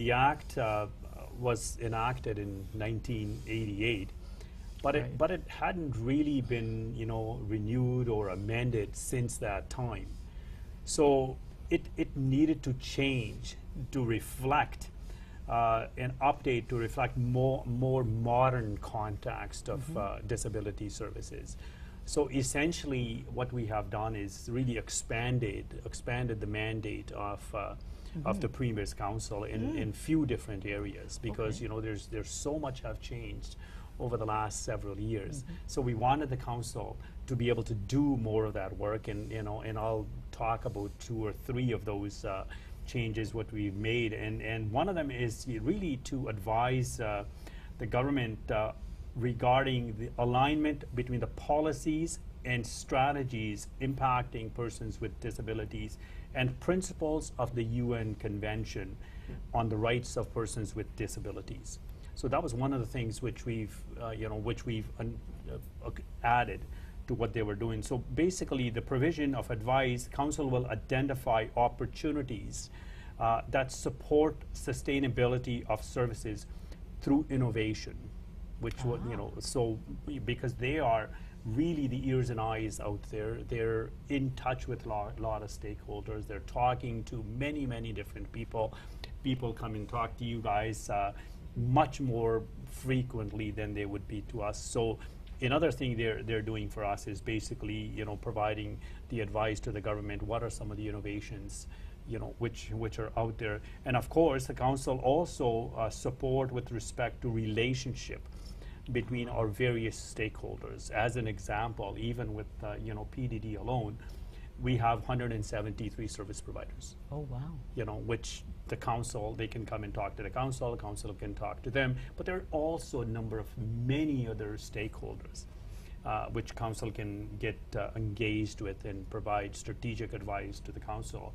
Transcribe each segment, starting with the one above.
the act was enacted in 1988, but it hadn't really been, you know, renewed or amended since that time. So it needed to change to reflect an update to reflect more modern context of disability services. So essentially, what we have done is really expanded the mandate of the Premier's Council in few different areas, because you know there's so much have changed over the last several years. So we wanted the council to be able to do more of that work, and you know, and I'll talk about 2 or 3 of those changes what we've made, and one of them is really to advise the government regarding the alignment between the policies and strategies impacting persons with disabilities and principles of the UN Convention on the Rights of Persons with Disabilities. So that was one of the things which we've added to what they were doing. So basically, the provision of advice, council will identify opportunities that support sustainability of services through innovation, which would, you know, so because they are really the ears and eyes out there. They're in touch with a lot of stakeholders. They're talking to many different people. People come and talk to you guys much more frequently than they would be to us. So another thing they're doing for us is basically, you know, providing the advice to the government. What are some of the innovations, you know, which are out there? And of course, the council also support with respect to relationship between our various stakeholders. As an example, even with you know, PDD alone, we have 173 service providers. Oh, wow. You know, which the council, they can come and talk to the council can talk to them, but there are also a number of many other stakeholders which council can get engaged with and provide strategic advice to the council.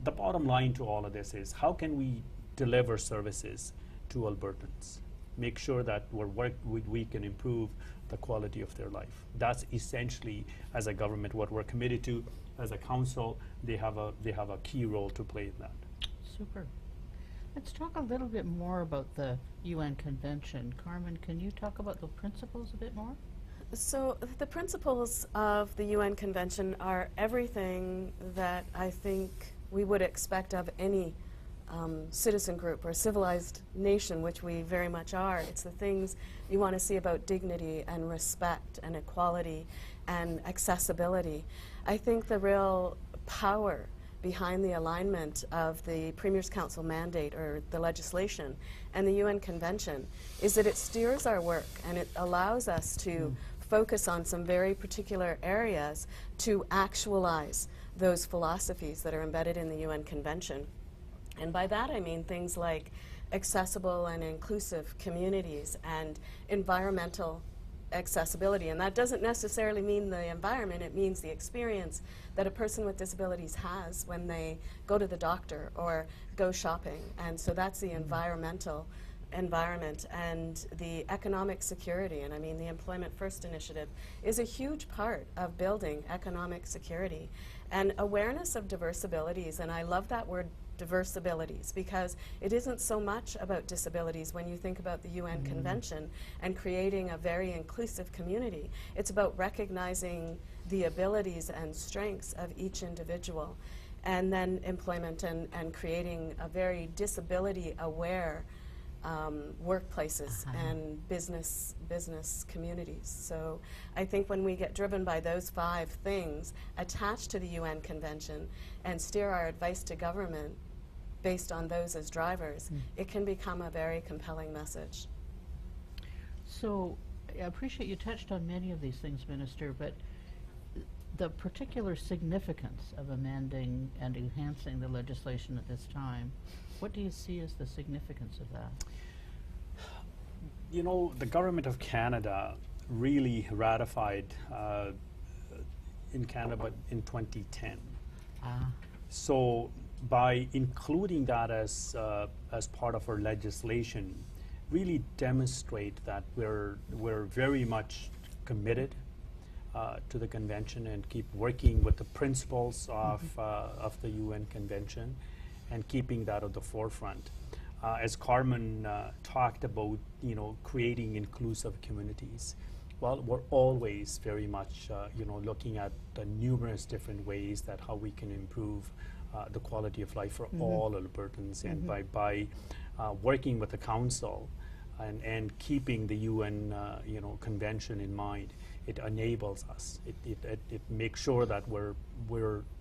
The bottom line to all of this is, how can we deliver services to Albertans? Make sure that we can improve the quality of their life. That's essentially, as a government, what we're committed to. As a council, they have a key role to play in that. Super. Let's talk a little bit more about the UN Convention. Carmen, can you talk about the principles a bit more? So the principles of the UN Convention are everything that I think we would expect of any citizen group or civilized nation, which we very much are. It's the things you want to see about dignity and respect and equality and accessibility. I think the real power behind the alignment of the Premier's Council mandate or the legislation and the UN Convention is that it steers our work and it allows us to focus on some very particular areas to actualize those philosophies that are embedded in the UN Convention. And by that I mean things like accessible and inclusive communities and environmental accessibility. And that doesn't necessarily mean the environment, it means the experience that a person with disabilities has when they go to the doctor or go shopping. And so that's the environmental environment. And the economic security, and I mean the Employment First initiative, is a huge part of building economic security. And awareness of diverse abilities, and I love that word, diverse abilities, because it isn't so much about disabilities when you think about the UN Convention and creating a very inclusive community. It's about recognizing the abilities and strengths of each individual, and then employment and creating a very disability aware workplaces and business communities. So I think when we get driven by those 5 things attached to the UN Convention and steer our advice to government based on those as drivers, it can become a very compelling message. So I appreciate you touched on many of these things, Minister, but the particular significance of amending and enhancing the legislation at this time, what do you see as the significance of that? You know, the Government of Canada really ratified in Canada, but in 2010. So by including that as part of our legislation, really demonstrate that we're very much committed to the convention and keep working with the principles of the UN Convention and keeping that at the forefront. as Carmen talked about, you know, creating inclusive communities. Well, we're always very much, you know, looking at the numerous different ways that how we can improve the quality of life for all Albertans, and by working with the council and keeping the UN, you know, convention in mind, it enables us. It makes sure that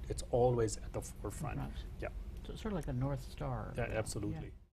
it's always at the forefront. Right. Yeah, So it's sort of like a North Star. absolutely. Yeah.